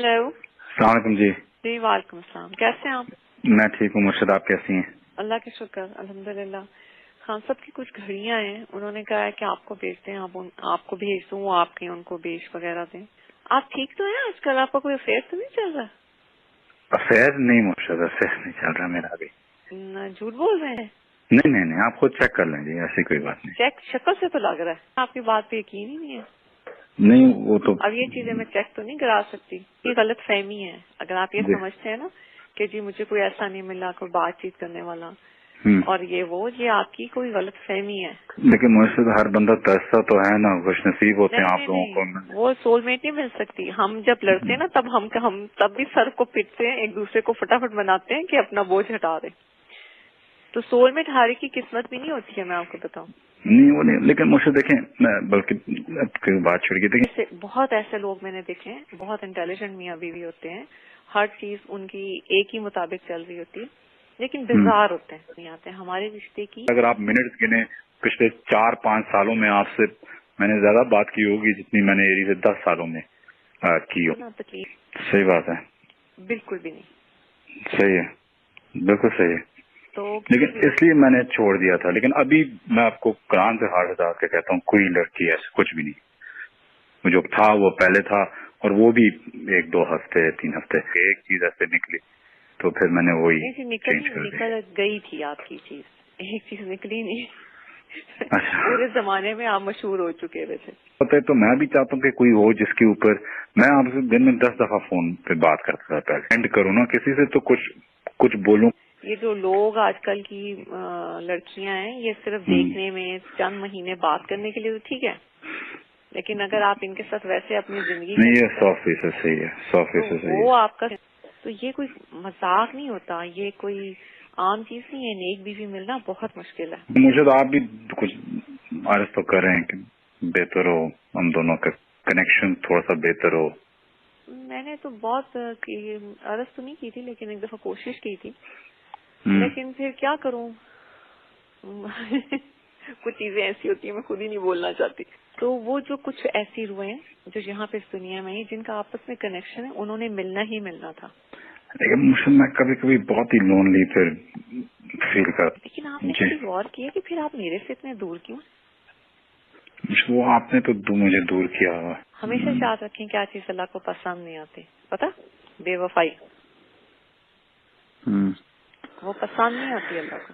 Hello. अस्सलाम वालेकुम जी। जी वालेकुम अस्सलाम। कैसे हैं आप? मैं ठीक हूँ मुर्शद, आप कैसी हैं? अल्लाह के शुक्र, अल्हम्दुलिल्लाह। खान साहब की कुछ घड़ियां हैं, उन्होंने कहा है कि आपको भेजते हैं, आपको भेज दूं, वो आपके उनको बेच वगैरह दें। आप ठीक तो हैं आजकल? आपका कोई अफेयर तो नहीं चल रहा? अफेयर नहीं मुर्शद, अफेयर नहीं चल रहा मेरा अभी। झूठ बोल रहे हैं? नहीं नहीं नहीं, आप खुद चेक कर लें जी, ऐसी कोई बात नहीं। चेक शक्ल से तो लग रहा है, आपकी बात पे यकीन ही नहीं है। नहीं वो तो अब ये चीजें मैं चेक तो नहीं करा सकती, ये गलत फहमी है। अगर आप ये जी। समझते हैं ना कि जी मुझे कोई ऐसा नहीं मिला, कोई बातचीत करने वाला और ये आपकी कोई गलत फहमी है। लेकिन मुर्शद हर बंदा तरसता तो है ना, खुश नसीब होते हैं नहीं आप नहीं लोगों को। नहीं, वो सोलमेट नहीं मिल सकती। हम जब लड़ते हैं ना तब हम तब भी सर को पिटते हैं, एक दूसरे को फटाफट बनाते हैं कि अपना बोझ हटा दें। तो सोलमेट हारे की किस्मत भी नहीं होती है, मैं आपको बताऊं। नहीं वो नहीं, लेकिन मुर्शद देखें, मैं बल्कि आपकी बात छुड़ गई थी। जैसे बहुत ऐसे लोग मैंने देखे हैं, बहुत इंटेलिजेंट मियाँ बीवी होते हैं, हर चीज उनकी एक ही मुताबिक चल रही होती है, लेकिन बेजार होते हैं, नहीं आते हमारे रिश्ते की। अगर आप मिनट्स गिने पिछले 4-5 सालों में आपसे मैंने ज्यादा बात की होगी जितनी मैंने एरी से 10 सालों में की हो। ना तकलीफ सही बात है। बिल्कुल भी नहीं। सही है, बिल्कुल सही है। तो लेकिन इसलिए मैंने छोड़ दिया था। लेकिन अभी मैं आपको कुरान से हाथ उठा के कहता हूँ, कोई लड़की ऐसे कुछ भी नहीं। वो जो था वो पहले था, और वो भी 1-2 हफ्ते 3 हफ्ते एक चीज ऐसे निकली तो फिर मैंने वही नहीं, चेंज कर दी। निकल गई थी आपकी चीज, एक चीज निकली नहीं। अच्छा, पूरे जमाने में आप मशहूर हो चुके हुए थे। पता है, तो मैं भी चाहता हूँ कि कोई हो जिसके ऊपर मैं आपसे दिन में 10 दफा फोन पे बात करता था। पहले एंड करूँ ना किसी से तो कुछ बोलूं। ये जो लोग आजकल की लड़कियां हैं, ये सिर्फ देखने में, चंद महीने बात करने के लिए तो ठीक है, लेकिन अगर आप इनके साथ वैसे अपनी जिंदगी नहीं, ये के 100% सही है, 100% तो सही वो है। आपका, तो ये कोई मजाक नहीं होता, ये कोई आम चीज नहीं है। नेक बीवी मिलना बहुत मुश्किल है। मुझे तो आप भी कुछ अर्ज तो कर रहे हैं कि बेहतर हो, हम दोनों का कनेक्शन थोड़ा सा बेहतर हो। मैंने तो बहुत अर्ज तो नहीं की थी, लेकिन एक दफा कोशिश की थी, हम्म। लेकिन फिर क्या करूं। कुछ चीजें ऐसी होती हैं मैं खुद ही नहीं बोलना चाहती। तो वो जो कुछ ऐसी रूहें हैं जो यहाँ पे इस दुनिया में ही जिनका आपस में कनेक्शन है, उन्होंने मिलना ही मिलना था। लेकिन मुझे मैं कभी कभी बहुत ही लोनली फिर फील कर। लेकिन आपने जी, कभी गौर किया कि फिर आप मेरे से इतने दूर क्यों? वो आपने तो मुझे दूर किया हुआ। हमेशा याद रखें क्या चीज अल्लाह को पसंद नहीं आती, पता? बेवफाई, वो पसंद नहीं आती अल्लाह को।